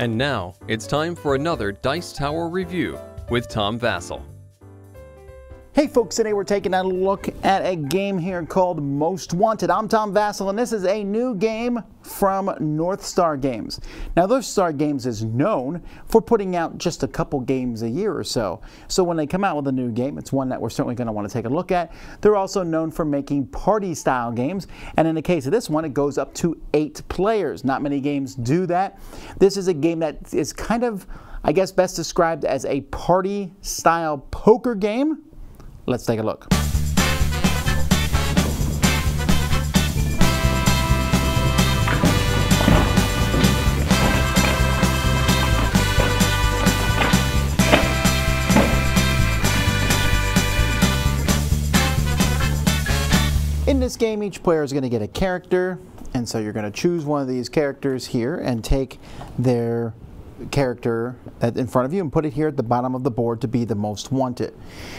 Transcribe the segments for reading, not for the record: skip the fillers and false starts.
And now, it's time for another Dice Tower review with Tom Vasel. Hey folks, today we're taking a look at a game here called Most Wanted. I'm Tom Vasel, and this is a new game from North Star Games. Now, North Star Games is known for putting out just a couple games a year or so. So when they come out with a new game, it's one that we're certainly going to want to take a look at. They're also known for making party-style games, and in the case of this one, it goes up to 8 players. Not many games do that. This is a game that is kind of, I guess, best described as a party-style poker game. Let's take a look. In this game, each player is going to get a character, and so you're going to choose one of these characters here and take their character in front of you and put it here at the bottom of the board to be the most wanted.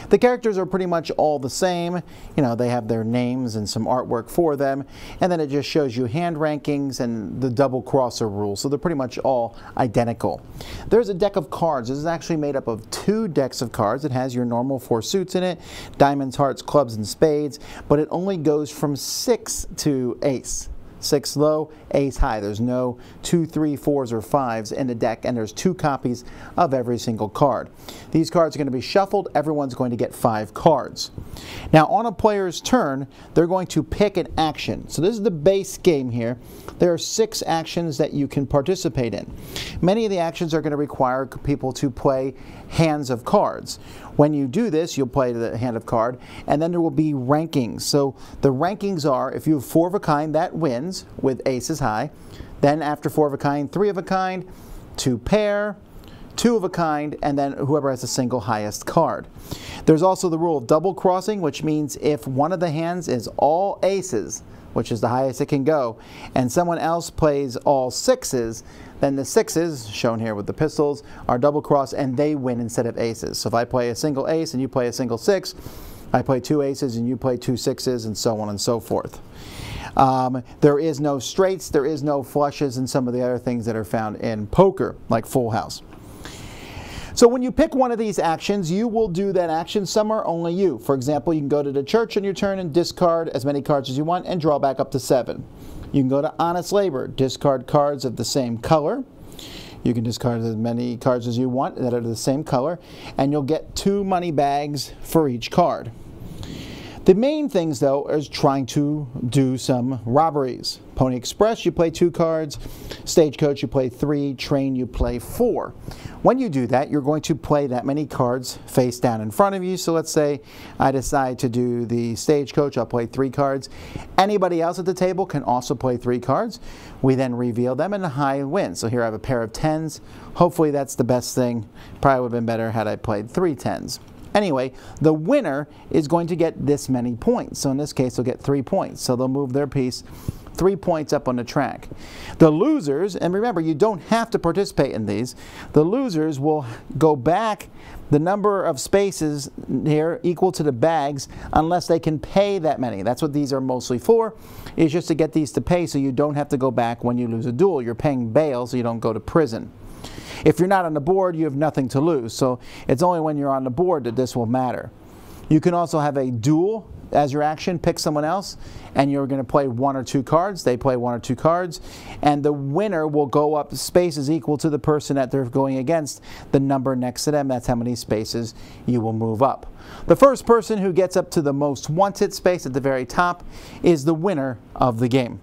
The characters are pretty much all the same. You know, they have their names and some artwork for them, and then it just shows you hand rankings and the double crosser rule, so they're pretty much all identical. There's a deck of cards. This is actually made up of 2 decks of cards. It has your normal 4 suits in it, diamonds, hearts, clubs, and spades, but it only goes from 6 to ace. 6 low, ace high. There's no 2, 3, 4s, or 5s in the deck, and there's 2 copies of every single card. These cards are going to be shuffled. Everyone's going to get 5 cards. Now, on a player's turn, they're going to pick an action. So this is the base game here. There are 6 actions that you can participate in. Many of the actions are going to require people to play hands of cards. When you do this, you'll play the hand of card, and then there will be rankings. So the rankings are, if you have 4 of a kind, that wins with aces high. Then after 4 of a kind, 3 of a kind, 2 pair, 2 of a kind, and then whoever has the single highest card. There's also the rule of double crossing, which means if one of the hands is all aces, which is the highest it can go, and someone else plays all 6s, then the 6s, shown here with the pistols, are double cross and they win instead of aces. So if I play a single ace and you play a single 6, I play 2 aces and you play 2 6s, and so on and so forth. There is no straights, there is no flushes, and some of the other things that are found in poker, like full house. So when you pick one of these actions, you will do that action. Some are only you. For example, you can go to the church on your turn and discard as many cards as you want and draw back up to 7. You can go to honest labor, discard cards of the same color. You can discard as many cards as you want that are the same color, and you'll get 2 money bags for each card. The main things, though, is trying to do some robberies. Pony Express, you play 2 cards. Stagecoach, you play 3. Train, you play 4. When you do that, you're going to play that many cards face down in front of you. So let's say I decide to do the Stagecoach. I'll play 3 cards. Anybody else at the table can also play 3 cards. We then reveal them, and the high wins. So here I have a pair of 10s. Hopefully that's the best thing. Probably would have been better had I played 3 10s. Anyway, the winner is going to get this many points. So in this case, they'll get 3 points. So they'll move their piece 3 points up on the track. The losers, and remember, you don't have to participate in these, the losers will go back the number of spaces here equal to the bags unless they can pay that many. That's what these are mostly for, is just to get these to pay so you don't have to go back when you lose a duel. You're paying bail so you don't go to prison. If you're not on the board, you have nothing to lose. So it's only when you're on the board that this will matter. You can also have a duel as your action, pick someone else, and you're going to play 1 or 2 cards. They play 1 or 2 cards, and the winner will go up spaces equal to the person that they're going against, the number next to them. That's how many spaces you will move up. The first person who gets up to the most wanted space at the very top is the winner of the game.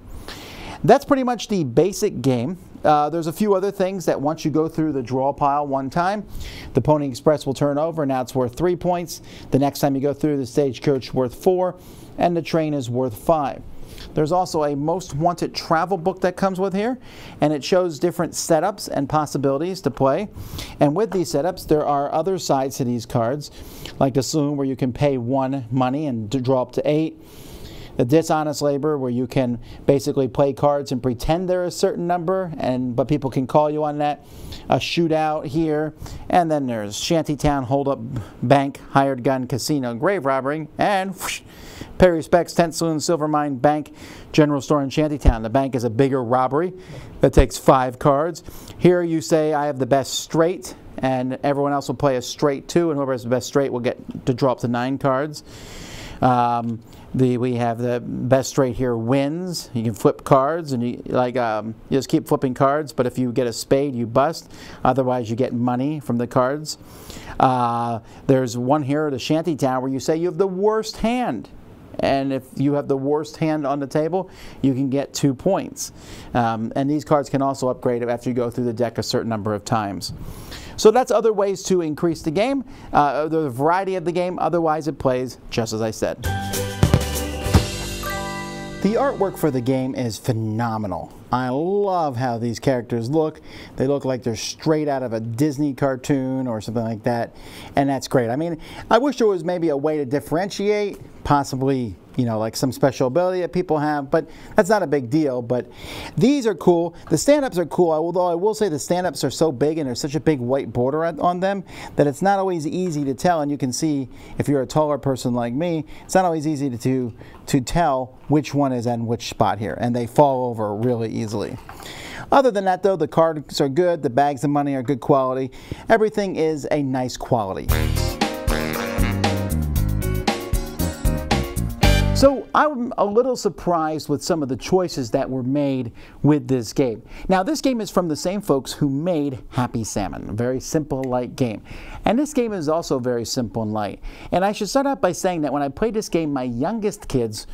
That's pretty much the basic game. There's a few other things that once you go through the draw pile one time, the Pony Express will turn over. Now it's worth 3 points. The next time you go through, the Stagecoach worth 4, and the Train is worth 5. There's also a Most Wanted travel book that comes with here, and it shows different setups and possibilities to play. And with these setups, there are other sides to these cards, like the saloon where you can pay 1 money and to draw up to 8. the dishonest labor, where you can basically play cards and pretend they're a certain number, but people can call you on that. A shootout here, and then there's Shantytown, hold-up, bank, hired gun, casino, grave robbery, and whoosh, pay respects, tent saloon, silver mine, bank, general store in Shantytown. The bank is a bigger robbery that takes 5 cards. Here you say, I have the best straight, and everyone else will play a straight too, and whoever has the best straight will get to draw up to 9 cards. We have the best straight here wins. You can flip cards, and you just keep flipping cards, but if you get a spade, you bust. Otherwise, you get money from the cards. There's one here, the Shantytown, where you say you have the worst hand. And if you have the worst hand on the table, you can get 2 points. And these cards can also upgrade after you go through the deck a certain number of times. So that's other ways to increase the game, the variety of the game. Otherwise, it plays just as I said. The artwork for the game is phenomenal. I love how these characters look. They look like they're straight out of a Disney cartoon or something like that, and that's great. I mean, I wish there was maybe a way to differentiate, possibly, you know, like some special ability that people have, but that's not a big deal. But these are cool. The stand-ups are cool, although I will say the stand-ups are so big and there's such a big white border on them that it's not always easy to tell. And you can see, if you're a taller person like me, it's not always easy to tell which one is in which spot here, and they fall over really easily. Other than that, though, the cards are good, the bags of money are good quality. Everything is a nice quality. So I'm a little surprised with some of the choices that were made with this game. Now, this game is from the same folks who made Happy Salmon, a very simple, light game. And this game is also very simple and light. And I should start out by saying that when I played this game, my youngest kids,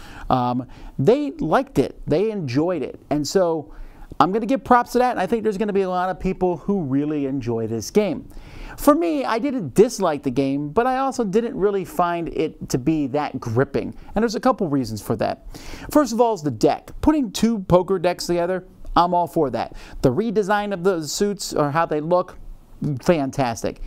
they liked it. They enjoyed it. And so I'm going to give props to that, and I think there's going to be a lot of people who really enjoy this game. For me, I didn't dislike the game, but I also didn't really find it to be that gripping. And there's a couple reasons for that. First of all is the deck. Putting 2 poker decks together, I'm all for that. The redesign of the suits or how they look, fantastic.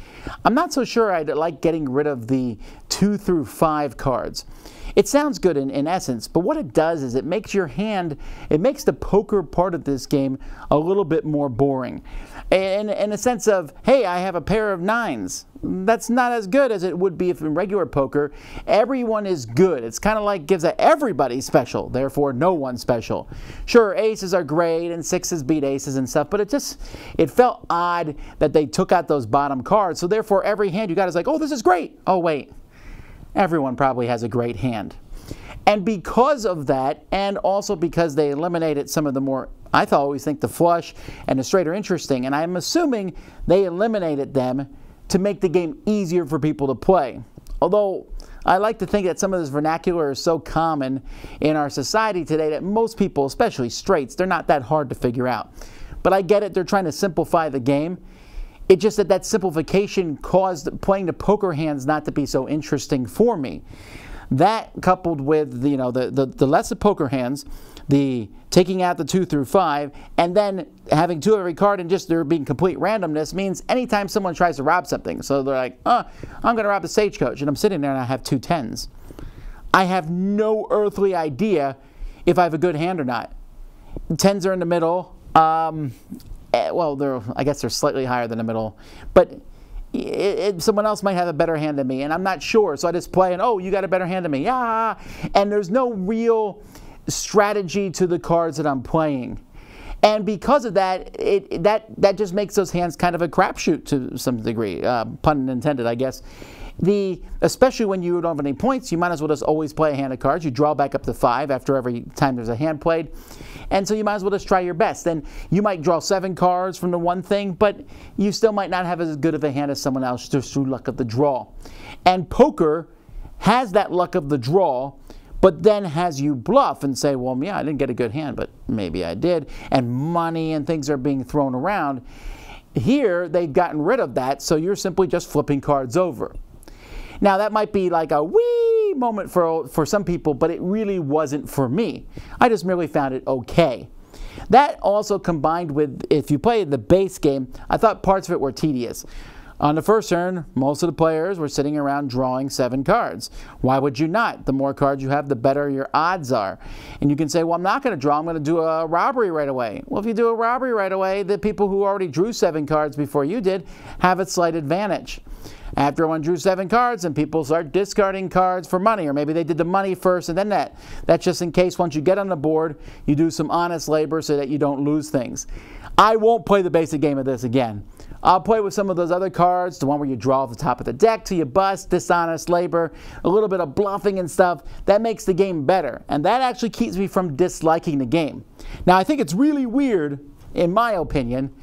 I'm not so sure I'd like getting rid of the 2 through 5 cards. It sounds good in essence, but what it does is it makes your hand, it makes the poker part of this game a little bit more boring. In a sense of, hey, I have a pair of 9s. That's not as good as it would be if in regular poker, everyone is good. It's kind of like gives everybody special, therefore no one special. Sure, aces are great and 6s beat aces and stuff, but it felt odd that they took out those bottom cards. So therefore every hand you got is like, oh, this is great. Oh, wait. Everyone probably has a great hand. And because of that, and also because they eliminated some of the more, I always think the flush and the straight are interesting, and I'm assuming they eliminated them to make the game easier for people to play. Although I like to think that some of this vernacular is so common in our society today that most people, especially straights, they're not that hard to figure out. But I get it, they're trying to simplify the game. It's just that simplification caused playing the poker hands not to be so interesting for me. That coupled with the less of poker hands, the taking out the 2 through 5, and then having 2 of every card and just there being complete randomness means anytime someone tries to rob something, so they're like, I'm going to rob the Stagecoach, and I'm sitting there and I have 2 10s. I have no earthly idea if I have a good hand or not. 10s are in the middle. Well, I guess they're slightly higher than the middle, but someone else might have a better hand than me, and I'm not sure, so I just play and, oh, you got a better hand than me, yeah, and there's no real strategy to the cards that I'm playing. And because of that, that just makes those hands kind of a crapshoot to some degree, pun intended, I guess. Especially when you don't have any points, you might as well just always play a hand of cards. You draw back up to 5 after every time there's a hand played. And so you might as well just try your best. Then you might draw 7 cards from the one thing, but you still might not have as good of a hand as someone else just through luck of the draw. And poker has that luck of the draw, but then has you bluff and say, well, yeah, I didn't get a good hand, but maybe I did. And money and things are being thrown around. Here, they've gotten rid of that, so you're simply just flipping cards over. Now, that might be like a wee moment for some people, but it really wasn't for me. I just merely found it okay. That also combined with, if you play the base game, I thought parts of it were tedious. On the first turn, most of the players were sitting around drawing 7 cards. Why would you not? The more cards you have, the better your odds are. And you can say, well, I'm not going to draw, I'm going to do a robbery right away. Well, if you do a robbery right away, the people who already drew 7 cards before you did have a slight advantage. After everyone drew 7 cards, and people start discarding cards for money, or maybe they did the money first and then that. That's just in case once you get on the board, you do some honest labor so that you don't lose things. I won't play the basic game of this again. I'll play with some of those other cards, the one where you draw off the top of the deck till you bust, dishonest labor, a little bit of bluffing and stuff. That makes the game better, and that actually keeps me from disliking the game. Now, I think it's really weird, in my opinion,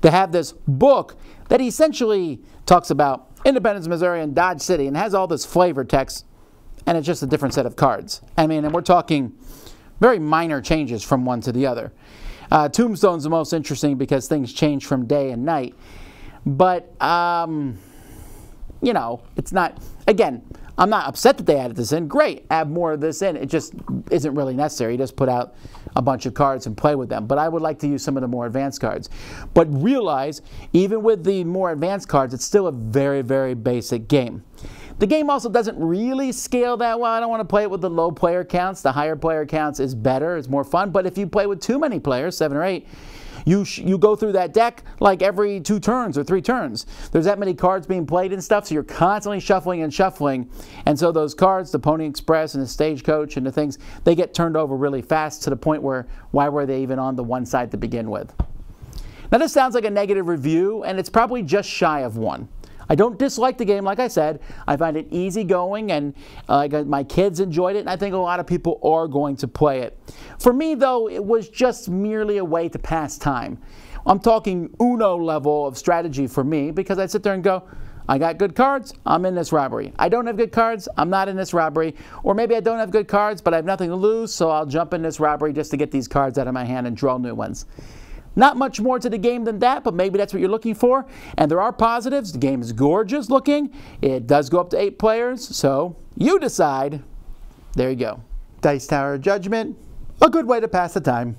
to have this book that essentially talks about Independence, Missouri, and Dodge City, and has all this flavor text, and it's just a different set of cards. I mean, and we're talking very minor changes from one to the other. Tombstone's the most interesting because things change from day and night. But, you know, it's not, again, I'm not upset that they added this in. Great, add more of this in. It just isn't really necessary. You just put out a bunch of cards and play with them. But I would like to use some of the more advanced cards. But realize, even with the more advanced cards, it's still a very, very basic game. The game also doesn't really scale that well. I don't want to play it with the low player counts. The higher player counts is better, it's more fun. But if you play with too many players, 7 or 8, you go through that deck like every 2 turns or 3 turns. There's that many cards being played and stuff, so you're constantly shuffling and shuffling. And so those cards, the Pony Express and the Stagecoach and the things, they get turned over really fast to the point where, why were they even on the one side to begin with? Now this sounds like a negative review, and it's probably just shy of 1. I don't dislike the game, like I said. I find it easygoing, and my kids enjoyed it, and I think a lot of people are going to play it. For me, though, it was just merely a way to pass time. I'm talking Uno level of strategy for me, because I sit there and go, I got good cards, I'm in this robbery. I don't have good cards, I'm not in this robbery. Or maybe I don't have good cards, but I have nothing to lose, so I'll jump in this robbery just to get these cards out of my hand and draw new ones. Not much more to the game than that, but maybe that's what you're looking for. And there are positives. The game is gorgeous looking. It does go up to 8 players, so you decide. There you go. Dice Tower Judgment, a good way to pass the time.